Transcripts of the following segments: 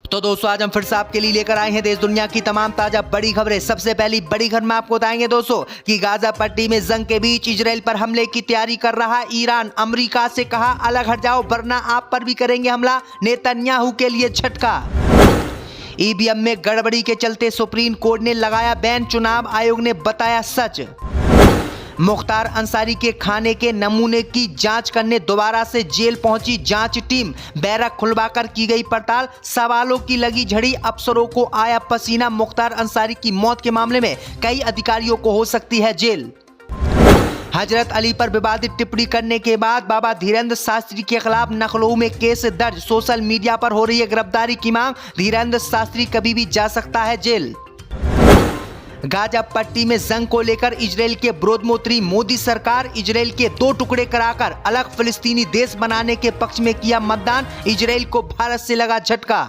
तो दोस्तों आज हम फिर से आपके लिए लेकर आए हैं देश दुनिया की तमाम ताजा बड़ी खबरें। सबसे पहली बड़ी खबर में आपको बताएंगे दोस्तों कि गाजा पट्टी में जंग के बीच इजराइल पर हमले की तैयारी कर रहा ईरान। अमेरिका से कहा अलग हट जाओ वरना आप पर भी करेंगे हमला, नेतन्याहू के लिए झटका। ईवीएम में गड़बड़ी के चलते सुप्रीम कोर्ट ने लगाया बैन, चुनाव आयोग ने बताया सच। मुख्तार अंसारी के खाने के नमूने की जांच करने दोबारा से जेल पहुंची जांच टीम, बैरक खुलवाकर की गई पड़ताल, सवालों की लगी झड़ी, अफसरों को आया पसीना। मुख्तार अंसारी की मौत के मामले में कई अधिकारियों को हो सकती है जेल। हजरत अली पर विवादित टिप्पणी करने के बाद बाबा धीरेन्द्र शास्त्री के खिलाफ लखनऊ में केस दर्ज, सोशल मीडिया पर हो रही है गिरफ्तारी की मांग, धीरेन्द्र शास्त्री कभी भी जा सकता है जेल। गाजा पट्टी में जंग को लेकर इजराइल के विरोध में उतरी मोदी सरकार, इजराइल के 2 टुकड़े कराकर अलग फिलिस्तीनी देश बनाने के पक्ष में किया मतदान, इजराइल को भारत से लगा झटका।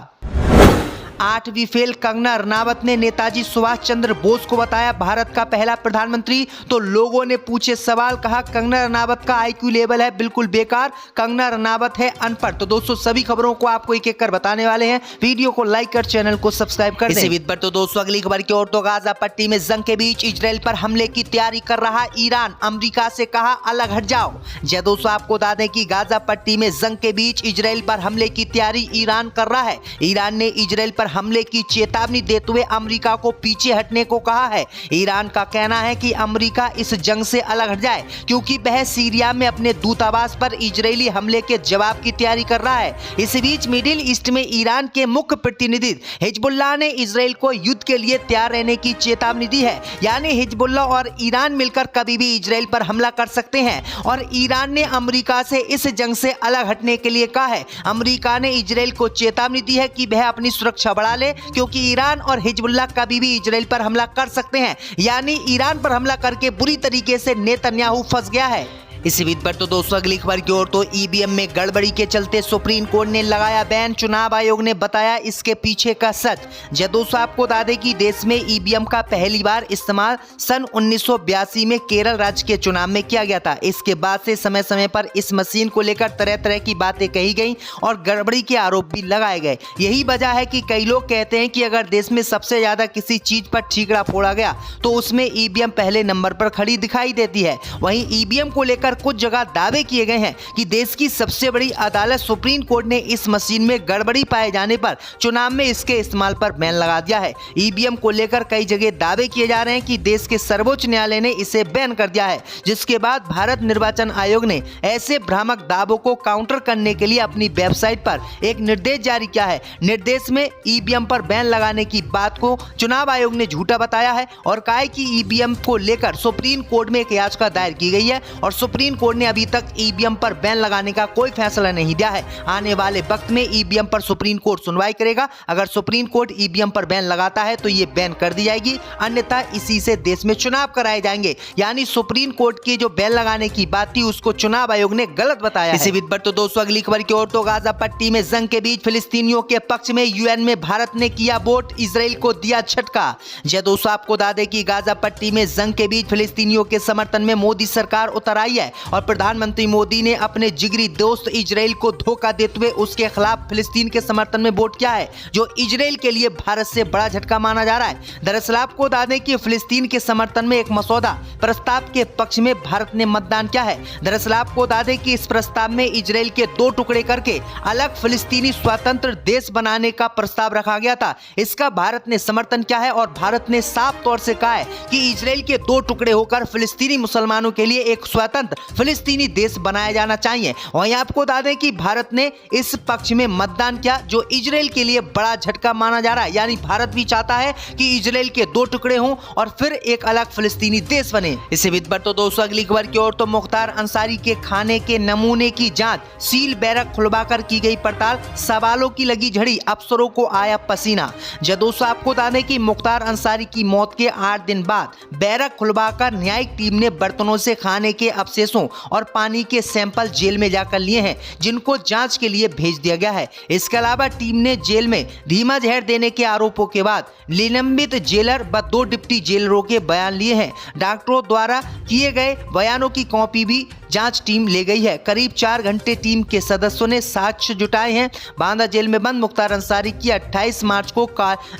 8वीं फेल कंगना रनावत ने नेताजी सुभाष चंद्र बोस को बताया भारत का पहला प्रधानमंत्री, तो लोगों ने पूछे सवाल, कहा कंगना रनावत का आईक्यू लेवल है बिल्कुल बेकार, कंगना रनावत है अनपढ़। तो दोस्तों सभी खबरों को आपको एक एक कर बताने वाले हैं, वीडियो को लाइक कर चैनल को सब्सक्राइब कर दें। इसी पर तो दोस्तों अगली खबर की ओर, तो गाजा पट्टी में जंग के बीच इजराइल पर हमले की तैयारी कर रहा ईरान, अमेरिका से कहा अलग हट जाओ। जय दोस्तों आपको बता दें कि गाजा पट्टी में जंग के बीच इजराइल पर हमले की तैयारी ईरान कर रहा है। ईरान ने इजराइल पर हमले की चेतावनी देते हुए अमेरिका को पीछे हटने को कहा है। ईरान का कहना है कि अमेरिका इस जंग से अलग हट जाए क्योंकि वह सीरिया में अपने दूतावास पर इजरायली हमले के जवाब की तैयारी कर रहा है। इस बीच मिडिल ईस्ट में ईरान के मुख्य प्रतिनिधि हिजबुल्लाह ने इजराइल को युद्ध के लिए तैयार रहने की चेतावनी दी है, यानी हिजबुल्लाह और ईरान मिलकर कभी भी इजराइल पर हमला कर सकते हैं और ईरान ने अमेरिका से इस जंग से अलग हटने के लिए कहा है। अमेरिका ने इजराइल को चेतावनी दी है कि वह अपनी सुरक्षा बढ़ा ले क्योंकि ईरान और हिजबुल्लाह कभी भी इजराइल पर हमला कर सकते हैं, यानी ईरान पर हमला करके बुरी तरीके से नेतन्याहू फंस गया है। इसी बीच पर तो दोस्तों अगली खबर की ओर, तो ईवीएम में गड़बड़ी के चलते सुप्रीम कोर्ट ने लगाया बैन, चुनाव आयोग ने बताया इसके पीछे का सच। जय दोस्तों आपको बता दें कि देश में ईवीएम का पहली बार इस्तेमाल सन 1982 में केरल राज्य के चुनाव में किया गया था। इसके बाद से समय समय पर इस मशीन को लेकर तरह तरह की बातें कही गई और गड़बड़ी के आरोप भी लगाए गए। यही वजह है कि कई लोग कहते हैं कि अगर देश में सबसे ज्यादा किसी चीज पर ठीकरा फोड़ा गया तो उसमें ईवीएम पहले नंबर पर खड़ी दिखाई देती है। वहीं ईवीएम को लेकर कुछ जगह दावे किए गए हैं कि देश की सबसे बड़ी अदालत सुप्रीम कोर्ट ने इस मशीन में गड़बड़ी पाए जाने पर चुनाव में इसके इस्तेमाल पर बैन लगा दिया है। ईवीएम को लेकर कई जगह दावे किए जा रहे हैं कि देश के सर्वोच्च न्यायालय ने इसे बैन कर दिया है, जिसके बाद भारत निर्वाचन आयोग ने ऐसे भ्रामक दावों को काउंटर करने के लिए अपनी वेबसाइट पर एक निर्देश जारी किया है। निर्देश में ईवीएम पर बैन लगाने की बात को चुनाव आयोग ने झूठा बताया है और कहा है कि ईवीएम को लेकर सुप्रीम कोर्ट में एक याचिका दायर की गई है और सुप्रीम कोर्ट ने अभी तक ईवीएम पर बैन लगाने का कोई फैसला नहीं दिया है। आने वाले वक्त में ईवीएम पर सुप्रीम कोर्ट सुनवाई करेगा। अगर सुप्रीम कोर्ट ईवीएम पर बैन लगाता है तो ये बैन कर दी जाएगी, अन्यथा इसी से देश में चुनाव कराए जाएंगे। यानी सुप्रीम कोर्ट की जो बैन लगाने की बात थी उसको चुनाव आयोग ने गलत बताया। इसी बीच पर तो दोस्तों अगली खबर की ओर, तो गाजा पट्टी में जंग के बीच फिलिस्तीनियों के पक्ष में यूएन में भारत ने किया वोट, इजराइल को दिया झटका। जय दोस्तों आपको बता दें कि गाजा पट्टी में जंग के बीच फिलिस्तीनियों के समर्थन में मोदी सरकार उतर आई है और प्रधानमंत्री मोदी ने अपने जिगरी दोस्त इजराइल को धोखा देते हुए उसके खिलाफ फिलिस्तीन के समर्थन में वोट किया है, जो इजराइल के लिए भारत से बड़ा झटका माना जा रहा है। दरअसल आपको बता दें कि फिलिस्तीन के समर्थन में एक मसौदा प्रस्ताव के पक्ष में भारत ने मतदान किया है। दरअसल आपको बता दें कि इस प्रस्ताव में इजराइल के 2 टुकड़े करके अलग फिलिस्तीनी स्वतंत्र देश बनाने का प्रस्ताव रखा गया था। इसका भारत ने समर्थन किया है और भारत ने साफ तौर से कहा है कि इजराइल के 2 टुकड़े होकर फिलिस्तीनी मुसलमानों के लिए एक स्वतंत्र फिलिस्तीनी देश बनाया जाना चाहिए। वहीं आपको बता दें कि भारत ने इस पक्ष में मतदान किया, जो इजराइल के लिए बड़ा झटका माना जा रहा है। यानी भारत भी चाहता है कि इजराइल के 2 टुकड़े हों और फिर एक अलग फिलिस्तीनी देश बने। इसी बीच पर तो दोस्तों अगली खबर की ओर, तो मुख्तार अंसारी के खाने के नमूने की जांच, सील बैरक खुलवाकर की गई पड़ताल, सवालों की लगी झड़ी, अफसरों को आया पसीना। जब दोस्तों आपको बता दें कि मुख्तार अंसारी की मौत के 8 दिन बाद बैरक खुलवाकर न्यायिक टीम ने बर्तनों से खाने के अवशेषों और पानी के सैंपल जेल में जाकर लिए हैं, जिनको जांच के लिए भेज दिया गया है। इसके अलावा टीम ने जेल में धीमा जहर देने के आरोपों के बाद निलंबित जेलर व 2 डिप्टी जेलरों के बयान लिए हैं। डॉक्टरों द्वारा किए गए बयानों की कॉपी भी जांच टीम ले गई है। करीब 4 घंटे टीम के सदस्यों ने साक्ष्य जुटाए हैं। बांदा जेल में बंद मुख्तार अंसारी की 28 मार्च को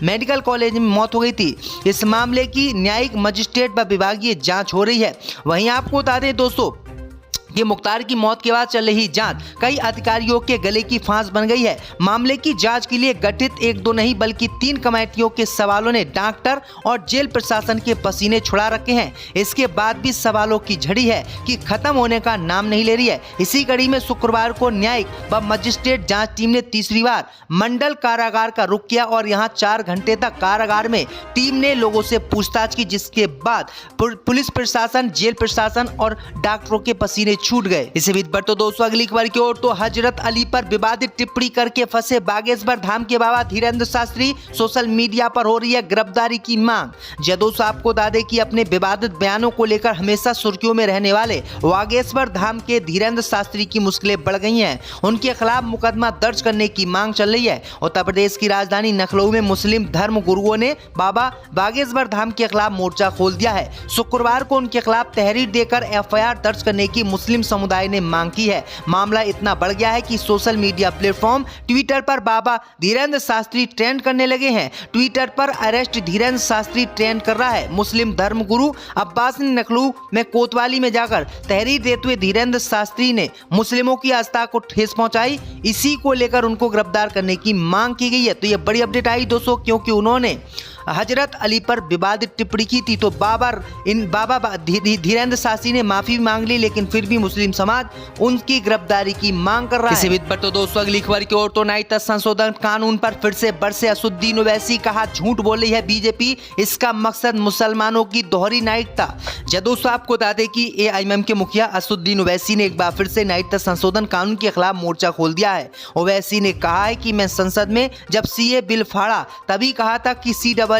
मेडिकल कॉलेज में मौत हो गई थी। इस मामले की न्यायिक मजिस्ट्रेट व विभागीय जांच हो रही है। वहीं आपको बता दें दोस्तों कि मुख्तार की मौत के बाद चल रही जांच कई अधिकारियों के गले की फांस बन गई है। मामले की जांच के लिए गठित 1-2 नहीं बल्कि 3 कमेटियों के सवालों ने डॉक्टर और जेल प्रशासन के पसीने छुड़ा रखे हैं। इसके बाद भी सवालों की झड़ी है कि खत्म होने का नाम नहीं ले रही है। इसी कड़ी में शुक्रवार को न्यायिक व मजिस्ट्रेट जांच टीम ने तीसरी बार मंडल कारागार का रुख किया और यहां 4 घंटे तक कारागार में टीम ने लोगों से पूछताछ की, जिसके बाद पुलिस प्रशासन, जेल प्रशासन और डॉक्टरों के पसीने छूट गए। इसी बीच बढ़ते दोस्तों अगली खबर की ओर तो हजरत अली पर विवादित टिप्पणी करके फंसे बागेश्वर धाम के बाबा धीरेन्द्र शास्त्री, सोशल मीडिया पर हो रही है गिरफ्तारी की मांग। दोस्तों आपको बता दें कि अपने विवादित बयानों को लेकर हमेशा सुर्खियों में रहने वाले बागेश्वर धाम के धीरेन्द्र शास्त्री की मुश्किलें बढ़ गई हैं। उनके खिलाफ मुकदमा दर्ज करने की मांग चल रही है। उत्तर प्रदेश की राजधानी लखनऊ में मुस्लिम धर्म गुरुओं ने बाबा बागेश्वर धाम के खिलाफ मोर्चा खोल दिया है। शुक्रवार को उनके खिलाफ तहरीर देकर FIR दर्ज करने की मुस्लिम समुदाय ने मांग की है। मामला इतना बढ़ गया है कि सोशल मीडिया प्लेटफॉर्म ट्विटर पर बाबा धीरेन्द्र शास्त्री ट्रेंड करने लगे हैं। ट्विटर पर अरेस्ट धीरेन्द्र शास्त्री ट्रेंड कर रहा है। मुस्लिम धर्म गुरु अब्बास ने लखनऊ में कोतवाली में जाकर तहरीर देते हुए धीरेन्द्र शास्त्री ने मुस्लिमों की आस्था को ठेस पहुंचाई। इसी को लेकर उनको गिरफ्तार करने की मांग की गई है। तो ये बड़ी अपडेट आई दोस्तों, क्योंकि उन्होंने हजरत अली पर विवादित टिप्पणी की थी। तो बाबा धीरेन्द्र शास्त्री ने माफी मांग ली, लेकिन फिर भी मुस्लिम समाज उनकी गिरफ्तारी की मांग कर रहा है। इसी बीच पर तो दोस्तों अगली खबर की ओर तो नागरिकता संशोधन कानून पर फिर से बरसे असुद्दीन ओवैसी, कहा झूठ बोल रही है बीजेपी, इसका मकसद मुसलमानों की दोहरी नागरिकता। दोस्तों आपको बता दें कि AIM के मुखिया असुद्दीन ओवैसी ने एक बार फिर से नागरिकता संशोधन कानून के खिलाफ मोर्चा खोल दिया है। ओवैसी ने कहा है कि मैं संसद में जब CA बिल फाड़ा तभी कहा था कि CAA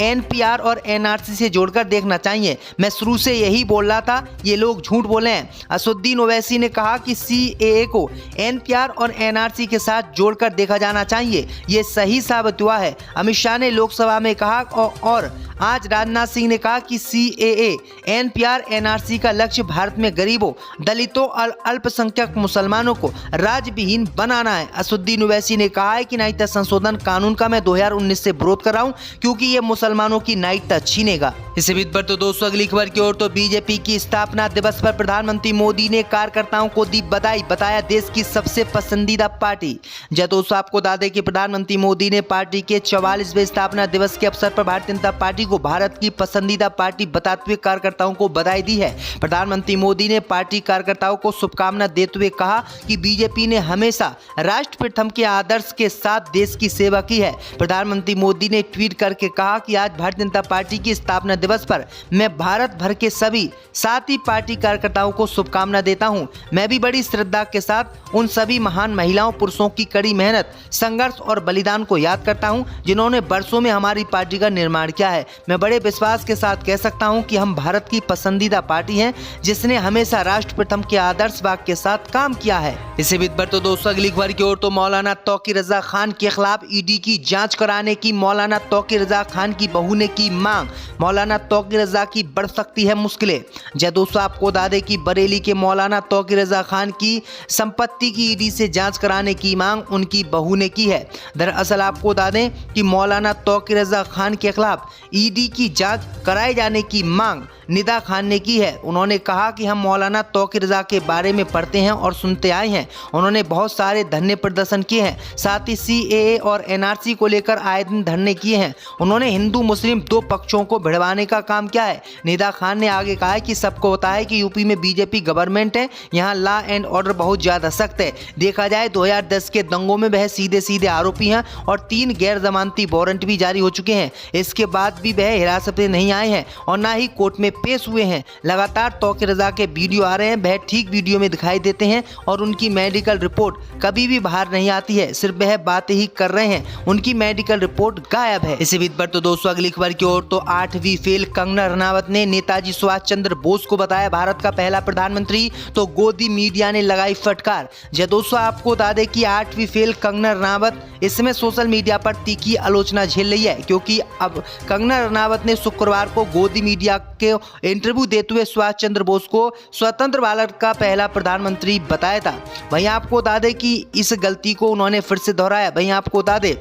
NPR और NRC से जोड़कर देखना चाहिए। मैं शुरू से यही बोल रहा था, ये लोग झूठ बोले हैं। असुद्दीन ओवैसी ने कहा कि CAA को NPR और NRC के साथ जोड़कर देखा जाना चाहिए। ये सही साबित हुआ है। अमित शाह ने लोकसभा में कहा और आज राजनाथ सिंह ने कहा कि CAA NPR NRC का लक्ष्य भारत में गरीबों, दलितों और अल्पसंख्यक मुसलमानों को राज्यविहीन बनाना है। असुद्दीन ओवैसी ने कहा है कि नागरिकता संशोधन कानून का मैं 2019 से विरोध कर रहा हूं, क्योंकि ये मुसलमानों की नागरिकता छीनेगा। इसी बीच पर तो दोस्तों अगली खबर की ओर तो बीजेपी की स्थापना दिवस पर प्रधानमंत्री मोदी ने कार्यकर्ताओं को दी बधाई, बताया देश की सबसे पसंदीदा पार्टी। दोस्तों आपको बता दें कि प्रधानमंत्री मोदी ने पार्टी के 44वें स्थापना दिवस के अवसर पर भारतीय जनता पार्टी को भारत की पसंदीदा पार्टी बताते हुए कार्यकर्ताओं को बधाई दी है। प्रधानमंत्री मोदी ने पार्टी कार्यकर्ताओं को शुभकामना देते हुए कहा कि बीजेपी ने हमेशा राष्ट्र प्रथम के आदर्श के साथ देश की सेवा की है। प्रधानमंत्री मोदी ने ट्वीट करके कहा कि आज भारतीय जनता पार्टी की स्थापना दिवस पर मैं भारत भर के सभी साथी पार्टी कार्यकर्ताओं को शुभकामना देता हूं। मैं भी बड़ी श्रद्धा के साथ उन सभी महान महिलाओं पुरुषों की कड़ी मेहनत, संघर्ष और बलिदान को याद करता हूं, जिन्होंने वर्षों में हमारी पार्टी का निर्माण किया है। मैं बड़े विश्वास के साथ कह सकता हूं कि हम भारत की पसंदीदा पार्टी हैं, जिसने हमेशा राष्ट्र प्रथम के आदर्श वाक्य के साथ काम किया है। इसी बीच पर तो दोस्तों अगली खबर की ओर तो मौलाना तौकीर रजा खान के खिलाफ ED की जांच कराने की मौलाना तौकीर रजा खान की बहू ने की मांग। मौलाना तौकीर रजा की बढ़ सकती है मुश्किलें। दोस्तों आपको बता दें कि बरेली के मौलाना तौकीर रजा खान की संपत्ति की ED से जांच कराने की मांग उनकी बहू ने की है। दरअसल आपको बता दें कि मौलाना तौकीर रजा खान के खिलाफ ED की जांच कराए जाने की मांग निदा खान ने की है। उन्होंने कहा कि हम मौलाना तौकीर रजा के बारे में पढ़ते हैं और सुनते आए हैं। उन्होंने बहुत सारे धरने प्रदर्शन किए हैं, साथ ही CAA और NRC को लेकर आए दिन धरने किए हैं। उन्होंने हिंदू मुस्लिम दो पक्षों को भिड़वाने का काम किया है। निदा खान ने आगे कहा है कि सबको पता है कि यूपी में बीजेपी गवर्नमेंट है, यहाँ लॉ एंड ऑर्डर बहुत ज़्यादा सख्त है। देखा जाए 2010 के दंगों में वह सीधे सीधे आरोपी हैं और 3 गैर जमानती वारंट भी जारी हो चुके हैं। इसके बाद भी वह हिरासत में नहीं आए हैं और ना ही कोर्ट में पेश हुए हैं। लगातार तौकीर रजा के वीडियो आ रहे हैं, वह ठीक वीडियो में दिखाई देते हैं और उनकी मेडिकल रिपोर्ट कभी भी बाहर नहीं आती है, सिर्फ वह बातें ही कर रहे हैं, उनकी मेडिकल रिपोर्ट गायब है। इसी बीच पर तो दोस्तों अगली खबर की ओर तो 8वीं फेल कंगना रनावत ने नेताजी सुभाष चंद्र बोस को बताया भारत का पहला प्रधानमंत्री, तो गोदी मीडिया ने लगाई फटकार। दोस्तों आपको बता दें कि 8वीं फेल कंगना रनावत इस समय सोशल मीडिया पर तीखी आलोचना झेल रही है, क्योंकि अब कंगना रनावत ने शुक्रवार को गोदी मीडिया के इंटरव्यू देते हुए सुभाष चंद्र बोस को स्वतंत्र भारत का पहला प्रधानमंत्री बताया था। वहीं आपको बता दें कि इस गलती को उन्होंने फिर से दोहराया। वहीं आपको बता दें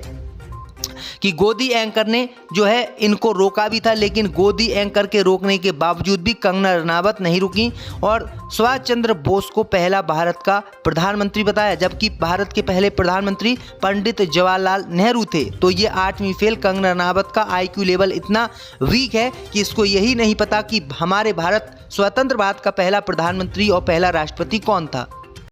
कि गोदी एंकर ने जो है इनको रोका भी था, लेकिन गोदी एंकर के रोकने के बावजूद भी कंगना रनावत नहीं रुकी और सुभाष चंद्र बोस को पहला भारत का प्रधानमंत्री बताया, जबकि भारत के पहले प्रधानमंत्री पंडित जवाहरलाल नेहरू थे। तो ये 8वीं फेल कंगना रनावत का IQ लेवल इतना वीक है कि इसको यही नहीं पता कि हमारे भारत स्वतंत्र भारत का पहला प्रधानमंत्री और पहला राष्ट्रपति कौन था।